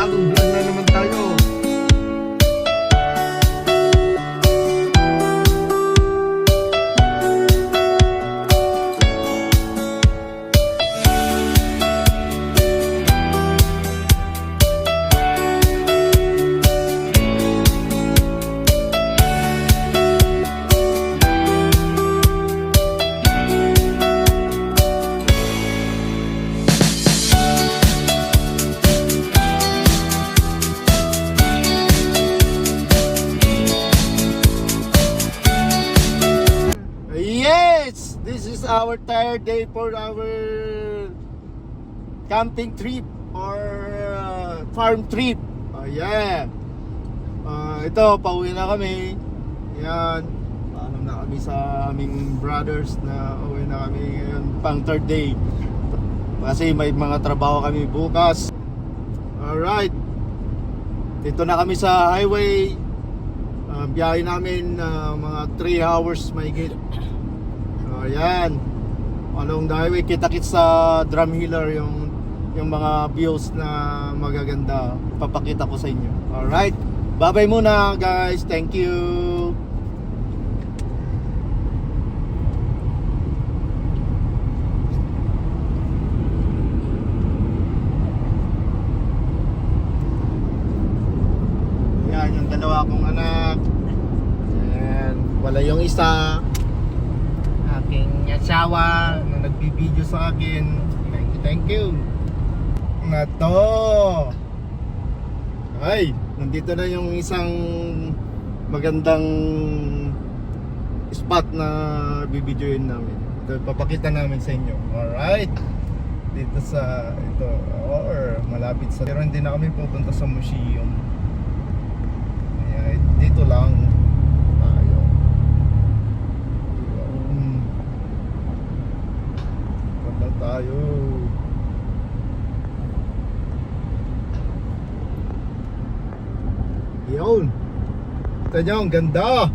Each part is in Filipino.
panibagong vlog na naman tayo. This is our third day for our camping trip or farm trip. Yeah. Ito, pauwi na kami. Yan. Paalam na kami sa aming brothers na uwi na kami ngayon pang third day. Kasi may mga trabaho kami bukas. Alright. Dito na kami sa highway. Biyahe namin mga 3 hours mahigit. Ayan, along the highway, kita-kits sa Drumheller yung mga views na magaganda. Papakita ko sa inyo. Alright, bye-bye muna guys. Thank you. Ayan, yung dalawa kong anak. Ayan, wala yung isa. Aking asawa na nagbibideo sa akin. Thank you. Na to. Ay, nandito na yung isang magandang spot na bibidyoin namin. Ito, papakita namin sa inyo. Alright. Dito sa ito, or malapit sa, pero hindi na kami pupunta sa museum. Ayan, dito lang tayo. Tayo. Yun. Ito nyo, ang ganda.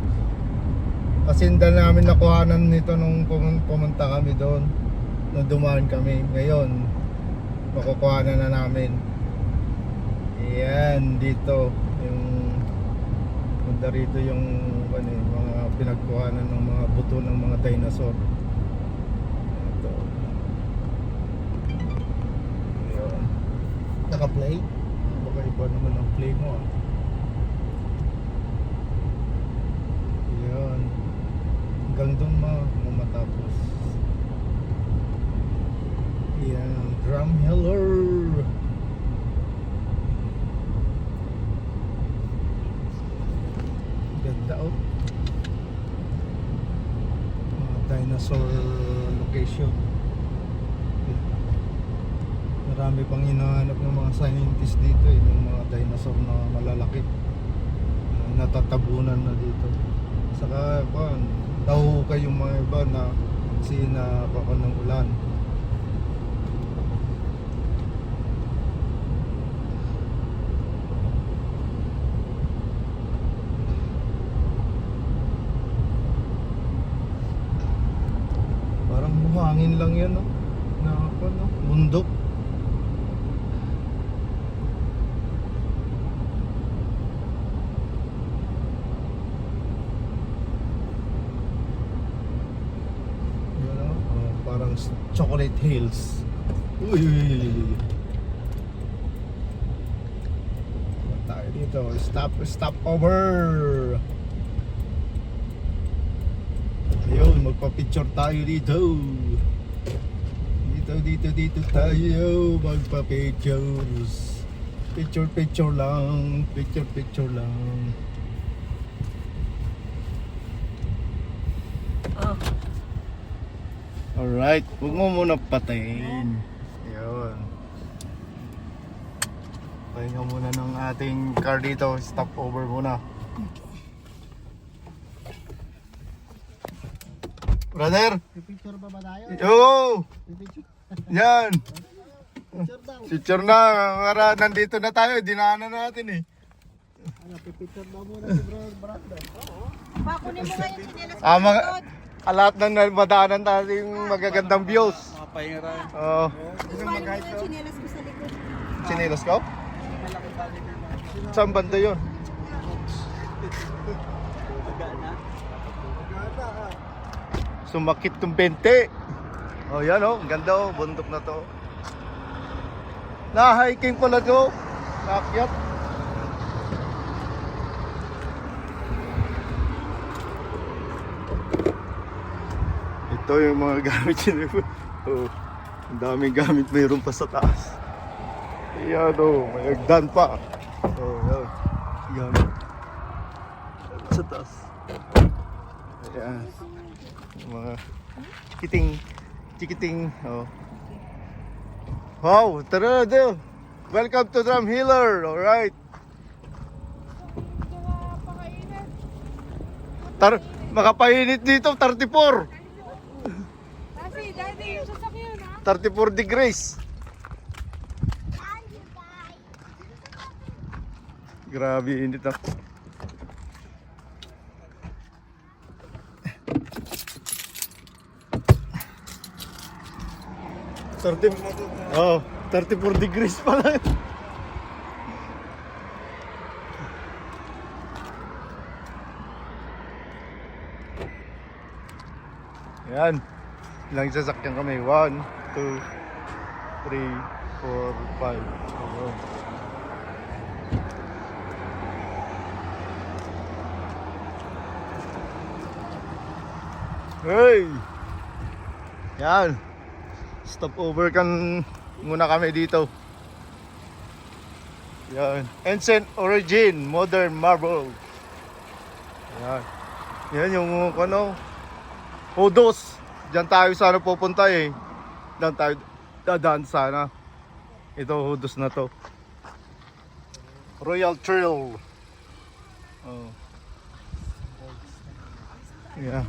Kasinda namin nakuhanan nito nung pumunta kami doon. Nung dumaan kami. Ngayon, makukuhanan na namin. Ayan, dito. Yung punta rito yung mga pinagkuhanan ng mga buto ng mga dinosaur. Naka-play? Baka iba naman ang play mo. Yan. Hanggang doon matapos. Yan. Drumheller. Ganda oh. Mga dinosaur location. Marami pang hinahanap ng mga scientists dito yung mga dinosaur na malalaki natatabunan na dito. Saka nahuhukay yung mga iba na kasi napaka ng ulan. Parang buhangin lang yan no? Bundok. Chocolate Hills. Uy. Tayo dito. Stop over. Ayun, magpa-picture tayo dito. Dito tayo magpa-pictures. Picture lang. Picture lang. Oh. Alright, huwag mo muna patayin. Ayun. Pahinga muna ng ating car dito. Stop over muna. Brother! Picture ba tayo? Yo! Yan! Picture na. Para nandito na tayo. Dinaanan natin eh. Pipicture ba muna si brother? Pakunin mo nga yung sinelas ko. Lahat ng madaanan natin magagandang views. Pahinga tayo. Oo. Pakunin mo yung sinelas ko sa likod. Sinelas ko? Saan banda yun? Sumakit ng 20. Oh, yan oh, ang ganda oh, bundok na to. Na-hiking pala to. Naakyat. Ito yung mga gamit yun. Oh, ang daming gamit mayroon pa sa taas. Yan oh, may agdan pa. Oh, yan. Gamit. Sa taas. Ayan. Mga chikiting. Oh. Wow, tara do. Welcome to Drum Healer. All right. Makapainit dito 34. Kasi dati yung sasakyan ha. 34 degrees. Grabe init na. Oh, 34 degrees pala. Yan. Ilang sasakyan kami? 1, 2, 3, 4, 5. Oh. Hey! Yan. Stop over kan muna kami dito. Yan. Ancient Origin Modern Marble. Yan. Yan yung ano, Hodos. Diyan tayo sana pupunta eh. Diyan tayo dadaan sana. Ito Hodos na to. Royal Trail. Oh. Yeah.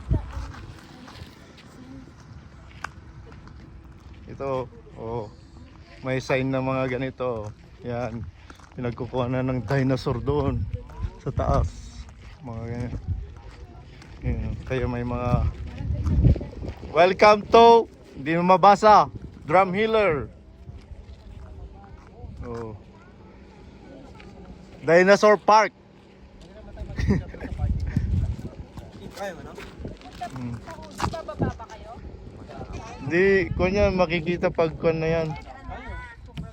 Ito, oh, may sign na mga ganito. Yan, pinagkukuha na ng dinosaur doon sa taas. Mga ganyan. Yan, kaya may mga welcome to, hindi mo mabasa, Drum Healer. Oh. Dinosaur Park. Bababa ba kayo? Hindi, kunya makikita pag kuwan na yan.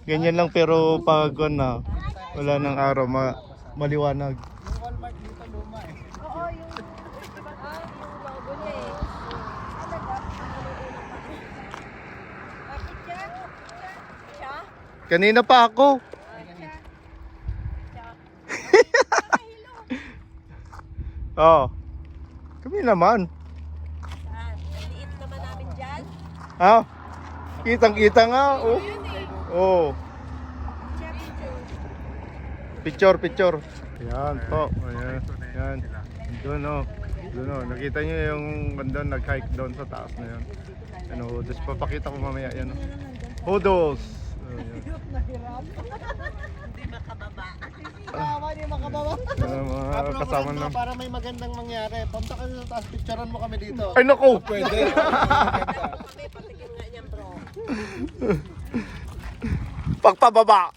Ganyan lang pero pag kuwan na, wala ng araw, maliwanag. Oo, yung logo niya eh. Bakit siya? Siya? Kanina pa ako. Oh. Kami naman. Saan? Liit naman namin dyan. Ha? Kitang-kita nga. Oh. Oh. Picture. Yan po. Ayan. Yan. Doon oh. Doon oh. Nakita niyo yung doon nag-hike doon sa taas na yan. Ano, Hodos. Papakita ko mamaya yan. Hodos. Hindi makababa. Mga kasama na. Para may magandang mangyari. Punta ka sa taas, picturean mo kami dito. Ay naku! Pwede. Kami, patikin nga niyan bro. Pagpababa!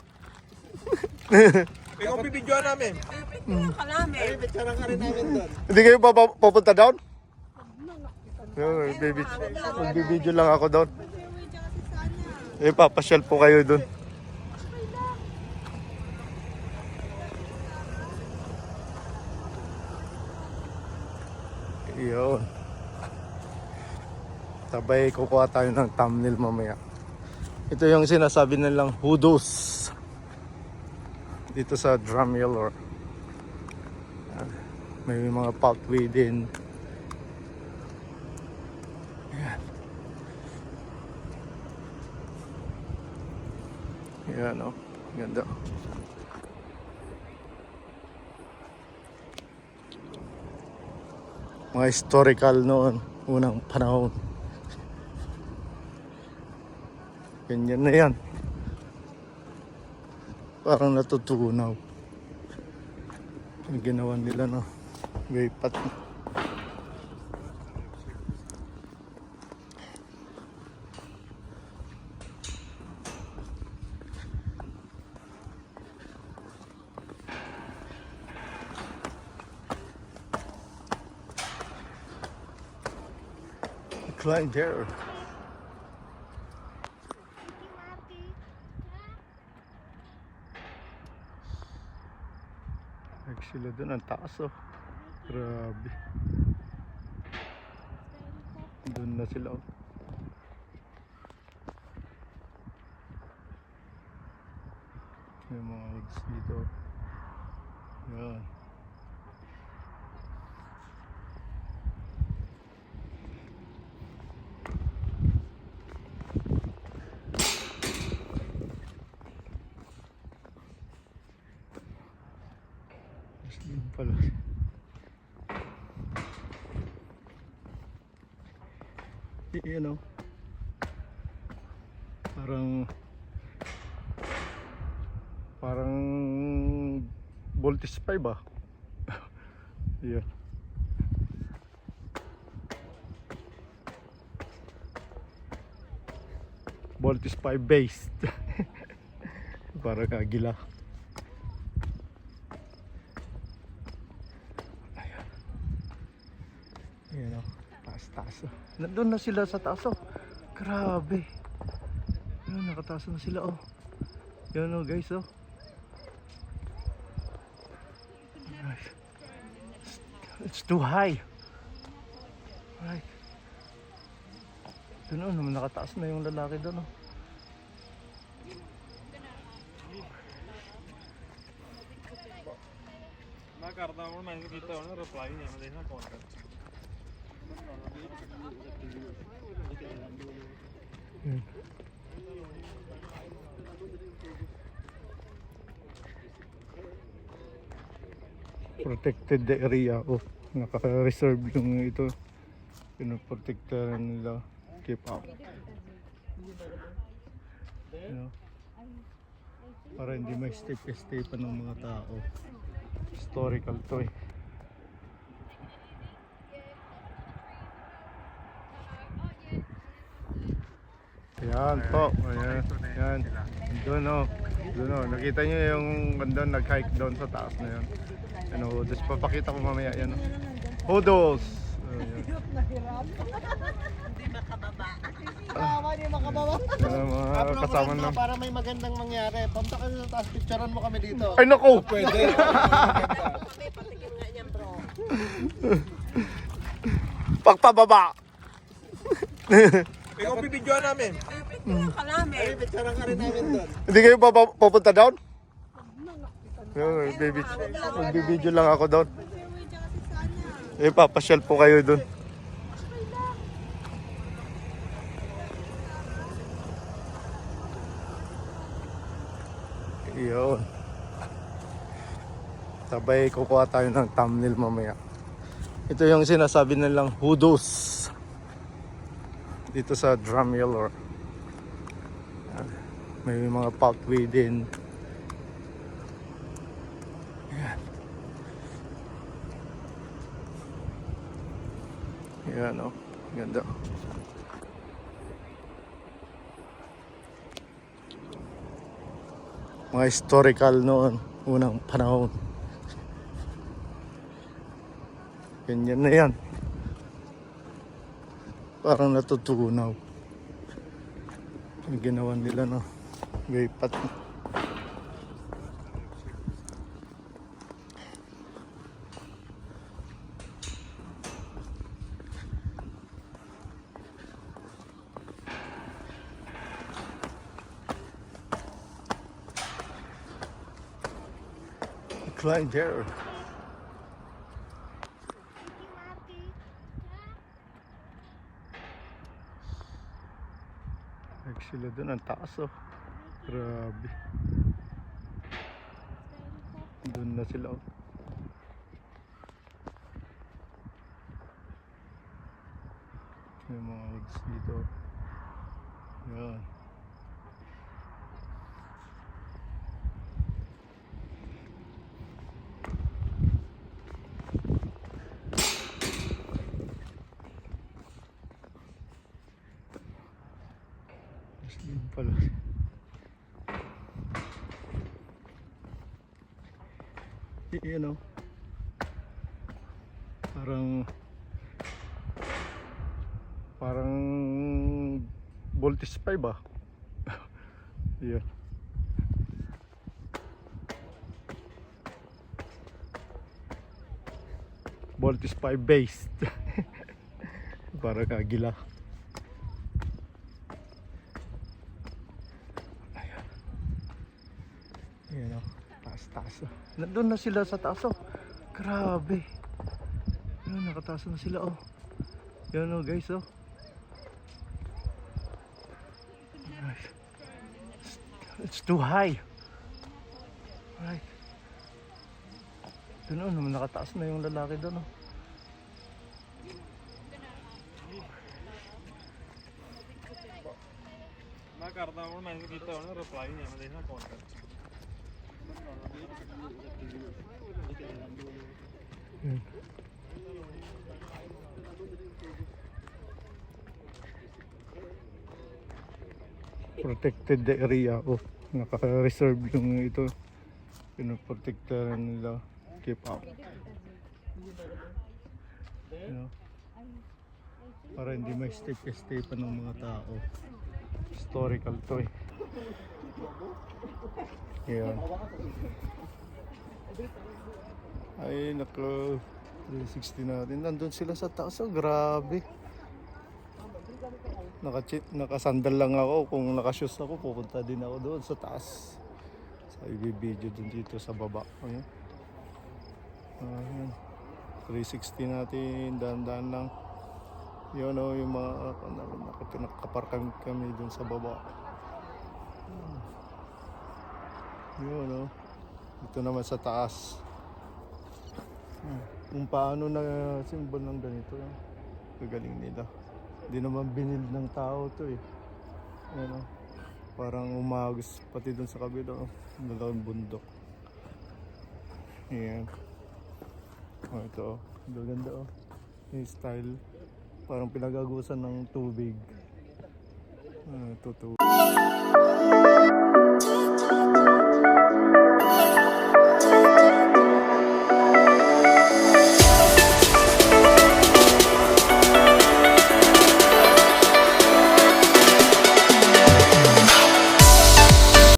Ikaw pipidyoan namin. Tingnan ka namin. Ay, picturean ka rin namin doon. Hindi kayo pupunta down? Magbibideo lang ako doon. Eh, papasyal po kayo doon. Yun. Sabay kukuha tayo ng thumbnail mamaya. Ito yung sinasabi nilang Hodos dito sa Drum Healer. May mga pathway din. Ayan. Ayan o. Ganda. Mga historical noon, unang panahon. Ganyan na yan. Parang natutunaw. Yung ginawa nila no. Gaypat. Climb there. Like sila dun, ang taas oh. Grabe. Doon na sila oh. May mga woods dito. Yan. Muslim pala. You know, parang voltage 5 ba? Yeah. Voltage 5 based. Parang agila. Ayan o, taas-taas o. Nandun na sila sa taas o. Grabe. Ayan, nakataas na sila o. Yan o guys o. It's too high. Right. Doon o, nakataas na yung lalaki doon o. मैं करता हूँ मैंने किया उन्होंने रिप्लाई नहीं मैं देखना कौन कर Protected area oh, naka-reserve yung ito, pinoprotektahan nila, keep out, you know, para hindi may step pa ng mga tao. Historical to eh. Ayan po, ayan, ayan. Doon o, nakita nyo yung doon, nag-hike doon sa taas na yun. Ano, just papakita ko mamaya yan. Hodos! Hindi makababa. Yan ang mga kasama Friend, ng... para may magandang mangyari, punta ka sa taas, picturean mo kami dito. Ay naku! Pwede. Patikim nga niyan, bro. Pagpababa! ikaw bibidyoan namin Ka namin. Ay, picturean ka rin namin doon. Hindi kayo pupunta down? Magbibideo lang ako doon. Eh, papasyal po kayo doon. Yun. Sabay kukuha tayo ng thumbnail mamaya. Ito yung sinasabi nilang Hodos dito sa Drummill or may mga pathway din. Yan o, ganda. Mga historical noon, unang panahon. Ganyan na yan. Parang natutunaw. Yung ginawa nila no, gaypat. Climb there. Like sila dun, ang taas oh. Grabe. Doon na sila oh. May mga woods dito. Yan. Muslim pala. You know, parang voltage 5 ah. Yeah. Voltage 5 based. Para kagila. Ayan. Ayan o. Taas-taas o. Nandun na sila sa taas o. Grabe. Ayan, nakataas na sila o. Yan o guys o. It's too high. Right. Doon naman nakataas na yung lalaki doon. मैं करता हूँ मैसेज किया उन्होंने रिप्लाई नहीं आना देखना कौन कर Protected area. Oh, naka-reserve yung ito. Pinoprotektahan nila. Keep up. You know, para hindi may step pa ng mga tao. Historical to eh. Ayan. Ay nako, 360 natin. Nandun sila sa taas. Oh, grabe. Nakasandal lang ako. Kung nakashoes ako, pupunta din ako doon sa taas. Sa i-video dun dito sa baba. Ayan. Ayan. 360 natin. Dahan-dahan lang. Yun o, yung mga nakaparkan kami dun sa baba. Yun o. Dito naman sa taas. Kung paano na symbol ng ganito. Gagaling nila. Hindi naman binild ng tao to eh. Ayan o. Parang umagos pati dun sa kabila o. Dalawang bundok. Ayan. O ito o. Gaganda o. Yung style. Parang pinagagusan ng tubig. Ito tubig.